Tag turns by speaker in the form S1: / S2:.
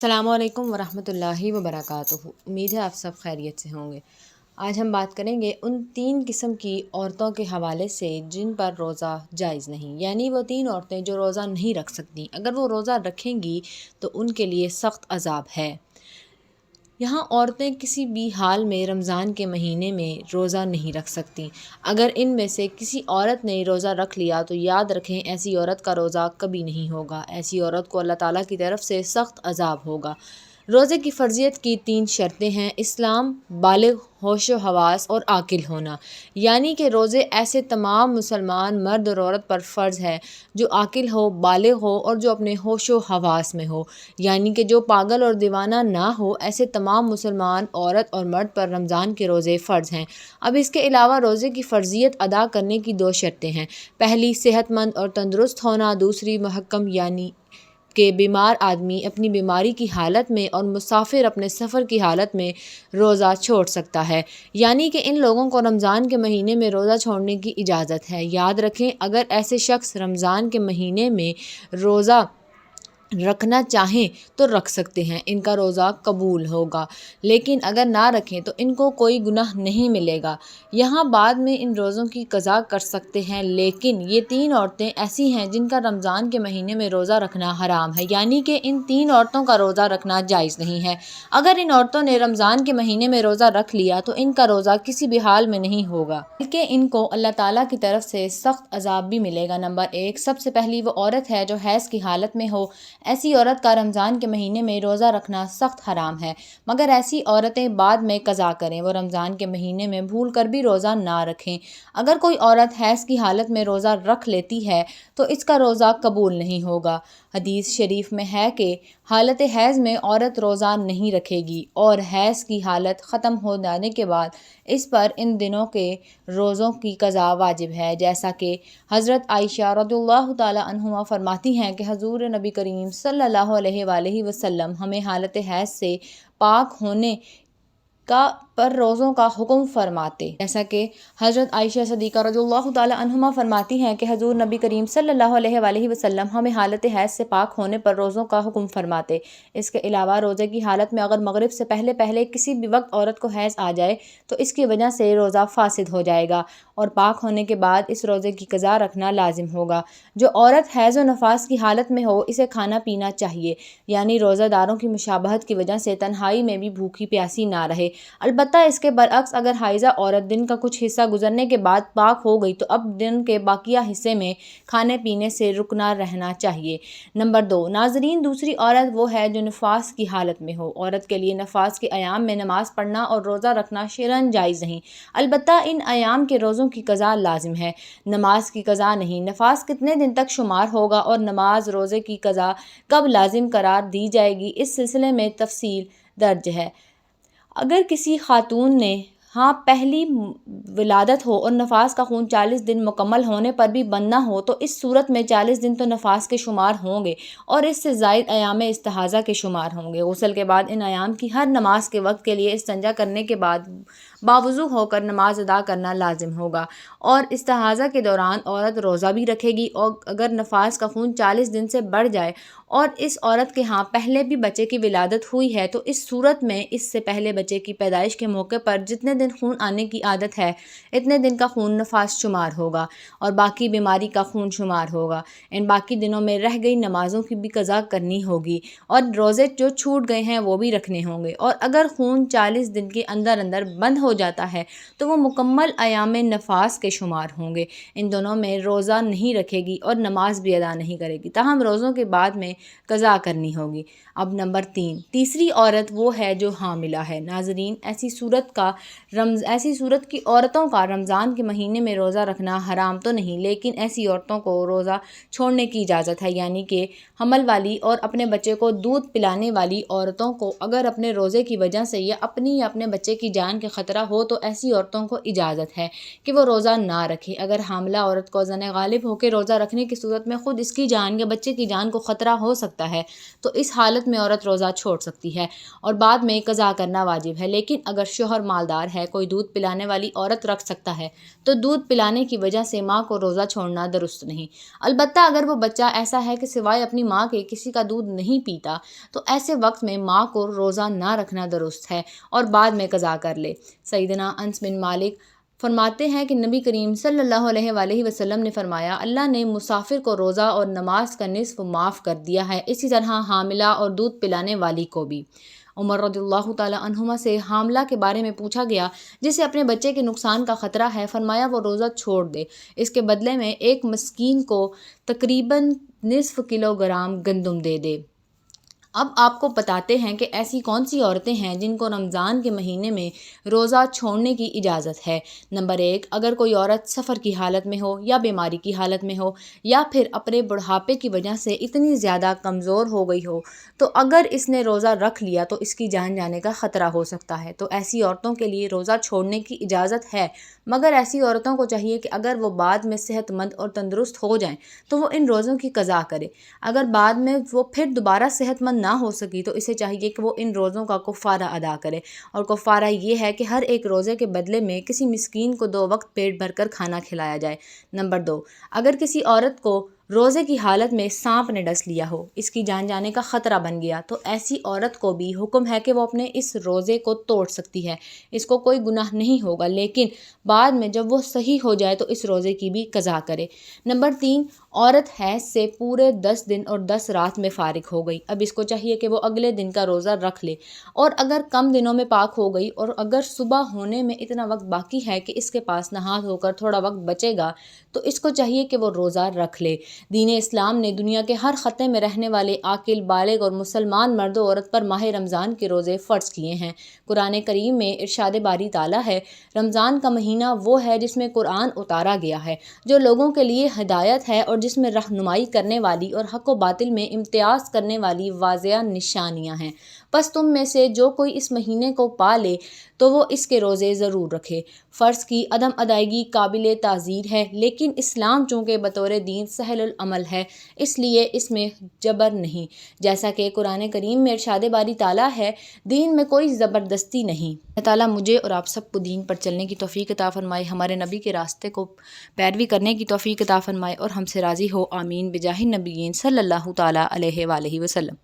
S1: السلام علیکم ورحمۃ اللہ وبرکاتہ۔ امید ہے آپ سب خیریت سے ہوں گے۔ آج ہم بات کریں گے ان 3 قسم کی عورتوں کے حوالے سے جن پر روزہ جائز نہیں، یعنی وہ 3 عورتیں جو روزہ نہیں رکھ سکتی، اگر وہ روزہ رکھیں گی تو ان کے لیے سخت عذاب ہے۔ یہاں عورتیں کسی بھی حال میں رمضان کے مہینے میں روزہ نہیں رکھ سکتی۔ اگر ان میں سے کسی عورت نے روزہ رکھ لیا تو یاد رکھیں ایسی عورت کا روزہ کبھی نہیں ہوگا، ایسی عورت کو اللہ تعالیٰ کی طرف سے سخت عذاب ہوگا۔ روزے کی فرضیت کی 3 شرطیں ہیں: اسلام، بالغ ہوش و حواس اور عاقل ہونا، یعنی کہ روزے ایسے تمام مسلمان مرد اور عورت پر فرض ہے جو عاقل ہو، بالغ ہو اور جو اپنے ہوش و حواس میں ہو، یعنی کہ جو پاگل اور دیوانہ نہ ہو۔ ایسے تمام مسلمان عورت اور مرد پر رمضان کے روزے فرض ہیں۔ اب اس کے علاوہ روزے کی فرضیت ادا کرنے کی 2 شرطیں ہیں: پہلی صحت مند اور تندرست ہونا، دوسری محکم، یعنی کہ بیمار آدمی اپنی بیماری کی حالت میں اور مسافر اپنے سفر کی حالت میں روزہ چھوڑ سکتا ہے، یعنی کہ ان لوگوں کو رمضان کے مہینے میں روزہ چھوڑنے کی اجازت ہے۔ یاد رکھیں اگر ایسے شخص رمضان کے مہینے میں روزہ رکھنا چاہیں تو رکھ سکتے ہیں، ان کا روزہ قبول ہوگا، لیکن اگر نہ رکھیں تو ان کو کوئی گناہ نہیں ملے گا۔ یہاں بعد میں ان روزوں کی قضا کر سکتے ہیں، لیکن یہ 3 عورتیں ایسی ہیں جن کا رمضان کے مہینے میں روزہ رکھنا حرام ہے، یعنی کہ ان 3 عورتوں کا روزہ رکھنا جائز نہیں ہے۔ اگر ان عورتوں نے رمضان کے مہینے میں روزہ رکھ لیا تو ان کا روزہ کسی بھی حال میں نہیں ہوگا، بلکہ ان کو اللہ تعالیٰ کی طرف سے سخت عذاب بھی ملے گا۔ نمبر 1، سب سے پہلی وہ عورت ہے جو حیض کی حالت میں ہو۔ ایسی عورت کا رمضان کے مہینے میں روزہ رکھنا سخت حرام ہے، مگر ایسی عورتیں بعد میں قضا کریں، وہ رمضان کے مہینے میں بھول کر بھی روزہ نہ رکھیں۔ اگر کوئی عورت حیض کی حالت میں روزہ رکھ لیتی ہے تو اس کا روزہ قبول نہیں ہوگا۔ حدیث شریف میں ہے کہ حالت حیض میں عورت روزہ نہیں رکھے گی اور حیض کی حالت ختم ہو جانے کے بعد اس پر ان دنوں کے روزوں کی قضا واجب ہے، جیسا کہ حضرت عائشہ رضی اللہ تعالیٰ عنہا فرماتی ہیں کہ حضور نبی کریم صلی اللہ علیہ وآلہ وسلم ہمیں حالت حیض سے پاک ہونے پر روزوں کا حکم فرماتے، جیسا کہ حضرت عائشہ صدیقہ رضی اللہ تعالیٰ عنہا فرماتی ہیں کہ حضور نبی کریم صلی اللہ علیہ وآلہ وسلم ہمیں حالت حیض سے پاک ہونے پر روزوں کا حکم فرماتے۔ اس کے علاوہ روزے کی حالت میں اگر مغرب سے پہلے کسی بھی وقت عورت کو حیض آ جائے تو اس کی وجہ سے روزہ فاسد ہو جائے گا اور پاک ہونے کے بعد اس روزے کی قضا رکھنا لازم ہوگا۔ جو عورت حیض و نفاس کی حالت میں ہو اسے کھانا پینا چاہیے، یعنی روزہ داروں کی مشابہت کی وجہ سے تنہائی میں بھی بھوکی پیاسی نہ رہے۔ البتہ اس کے برعکس اگر حائضہ عورت دن کا کچھ حصہ گزرنے کے بعد پاک ہو گئی تو اب دن کے باقیہ حصے میں کھانے پینے سے رکنا رہنا چاہیے۔ نمبر 2، ناظرین، دوسری عورت وہ ہے جو نفاس کی حالت میں ہو۔ عورت کے لیے نفاس کے ایام میں نماز پڑھنا اور روزہ رکھنا شرعاً جائز نہیں، البتہ ان ایام کے روزوں کی قضا لازم ہے، نماز کی قضا نہیں۔ نفاس کتنے دن تک شمار ہوگا اور نماز روزے کی قضا کب لازم قرار دی جائے گی، اس سلسلے میں تفصیل درج ہے۔ اگر کسی خاتون نے پہلی ولادت ہو اور نفاس کا خون 40 دن مکمل ہونے پر بھی بند نہ ہو تو اس صورت میں 40 دن تو نفاس کے شمار ہوں گے اور اس سے زائد ایام استحاضہ کے شمار ہوں گے۔ غسل کے بعد ان ایام کی ہر نماز کے وقت کے لیے استنجا کرنے کے بعد باوضو ہو کر نماز ادا کرنا لازم ہوگا، اور استحاضہ کے دوران عورت روزہ بھی رکھے گی۔ اور اگر نفاس کا خون 40 دن سے بڑھ جائے اور اس عورت کے پہلے بھی بچے کی ولادت ہوئی ہے تو اس صورت میں اس سے پہلے بچے کی پیدائش کے موقع پر جتنے دن خون آنے کی عادت ہے اتنے دن کا خون نفاس شمار ہوگا اور باقی بیماری کا خون شمار ہوگا۔ ان باقی دنوں میں رہ گئی نمازوں کی بھی قضا کرنی ہوگی اور روزے جو چھوٹ گئے ہیں وہ بھی رکھنے ہوں گے، اور اگر خون 40 دن کے اندر بند ہو جاتا ہے تو وہ مکمل ایام نفاس کے شمار ہوں گے۔ ان دونوں میں روزہ نہیں رکھے گی اور نماز بھی ادا نہیں کرے گی، تاہم روزوں کے بعد میں قضا کرنی ہوگی۔ اب نمبر 3، تیسری عورت وہ ہے جو حاملہ ہے۔ ناظرین، ایسی صورت کی عورتوں کا رمضان کے مہینے میں روزہ رکھنا حرام تو نہیں، لیکن ایسی عورتوں کو روزہ چھوڑنے کی اجازت ہے، یعنی کہ حمل والی اور اپنے بچے کو دودھ پلانے والی عورتوں کو اگر اپنے روزے کی وجہ سے یا اپنی یا اپنے بچے کی جان کے خطرہ ہو تو ایسی عورتوں کو اجازت ہے کہ وہ روزہ نہ رکھے۔ اگر حاملہ عورت کو زن غالب ہو کے روزہ رکھنے کی صورت میں خود اس کی جان یا بچے کی جان کو خطرہ ہو ہو سکتا ہے تو اس حالت میں عورت روزہ چھوڑ سکتی ہے اور بعد میں قضا کرنا واجب ہے، لیکن اگر شوہر مالدار ہے، کوئی دودھ پلانے والی عورت رکھ سکتا ہے تو دودھ پلانے کی وجہ سے ماں کو روزہ چھوڑنا درست نہیں۔ البتہ اگر وہ بچہ ایسا ہے کہ سوائے اپنی ماں کے کسی کا دودھ نہیں پیتا تو ایسے وقت میں ماں کو روزہ نہ رکھنا درست ہے اور بعد میں قضا کر لے۔ سیدنا انس بن مالک فرماتے ہیں کہ نبی کریم صلی اللہ علیہ وآلہ وسلم نے فرمایا، اللہ نے مسافر کو روزہ اور نماز کا نصف معاف کر دیا ہے، اسی طرح حاملہ اور دودھ پلانے والی کو بھی۔ عمر رضی اللہ تعالی عنہما سے حاملہ کے بارے میں پوچھا گیا جسے اپنے بچے کے نقصان کا خطرہ ہے، فرمایا وہ روزہ چھوڑ دے، اس کے بدلے میں ایک مسکین کو تقریباً نصف کلوگرام گندم دے دے۔ اب آپ کو بتاتے ہیں کہ ایسی کون سی عورتیں ہیں جن کو رمضان کے مہینے میں روزہ چھوڑنے کی اجازت ہے۔ نمبر 1، اگر کوئی عورت سفر کی حالت میں ہو یا بیماری کی حالت میں ہو یا پھر اپنے بڑھاپے کی وجہ سے اتنی زیادہ کمزور ہو گئی ہو تو اگر اس نے روزہ رکھ لیا تو اس کی جان جانے کا خطرہ ہو سکتا ہے، تو ایسی عورتوں کے لیے روزہ چھوڑنے کی اجازت ہے، مگر ایسی عورتوں کو چاہیے کہ اگر وہ بعد میں صحت مند اور تندرست ہو جائیں تو وہ ان روزوں کی قضا کرے۔ اگر بعد میں وہ پھر دوبارہ صحت مند نہ ہو سکی تو اسے چاہیے کہ وہ ان روزوں کا کفارہ ادا کرے، اور کفارہ یہ ہے کہ ہر ایک روزے کے بدلے میں کسی مسکین کو 2 وقت پیٹ بھر کر کھانا کھلایا جائے۔ نمبر 2، اگر کسی عورت کو روزے کی حالت میں سانپ نے ڈس لیا ہو، اس کی جان جانے کا خطرہ بن گیا، تو ایسی عورت کو بھی حکم ہے کہ وہ اپنے اس روزے کو توڑ سکتی ہے، اس کو کوئی گناہ نہیں ہوگا، لیکن بعد میں جب وہ صحیح ہو جائے تو اس روزے کی بھی قضا کرے۔ نمبر 3، عورت حیض سے پورے 10 دن اور 10 رات میں فارغ ہو گئی، اب اس کو چاہیے کہ وہ اگلے دن کا روزہ رکھ لے، اور اگر کم دنوں میں پاک ہو گئی اور اگر صبح ہونے میں اتنا وقت باقی ہے کہ اس کے پاس نہا دھو کر تھوڑا وقت بچے گا تو اس کو چاہیے کہ وہ روزہ رکھ لے۔ دین اسلام نے دنیا کے ہر خطے میں رہنے والے عاقل، بالغ اور مسلمان مرد و عورت پر ماہ رمضان کے روزے فرض کیے ہیں۔ قرآن کریم میں ارشاد باری تعالیٰ ہے، رمضان کا مہینہ وہ ہے جس میں قرآن اتارا گیا ہے، جو لوگوں کے لیے ہدایت ہے اور جس میں رہنمائی کرنے والی اور حق و باطل میں امتیاز کرنے والی واضح نشانیاں ہیں۔ پس تم میں سے جو کوئی اس مہینے کو پا لے تو وہ اس کے روزے ضرور رکھے۔ فرض کی عدم ادائیگی قابل تعزیر ہے، لیکن اسلام چونکہ بطور دین سہل العمل ہے اس لیے اس میں جبر نہیں، جیسا کہ قرآن کریم میں ارشاد باری تعالیٰ ہے، دین میں کوئی زبردستی نہیں۔ اللہ تعالیٰ مجھے اور آپ سب کو دین پر چلنے کی توفیق عطا فرمائے، ہمارے نبی کے راستے کو پیروی کرنے کی توفیق عطا فرمائے اور ہم سے راضی ہو، آمین، بجاہ النبیین صلی اللہ تعالیٰ علیہ وآلہ وسلم۔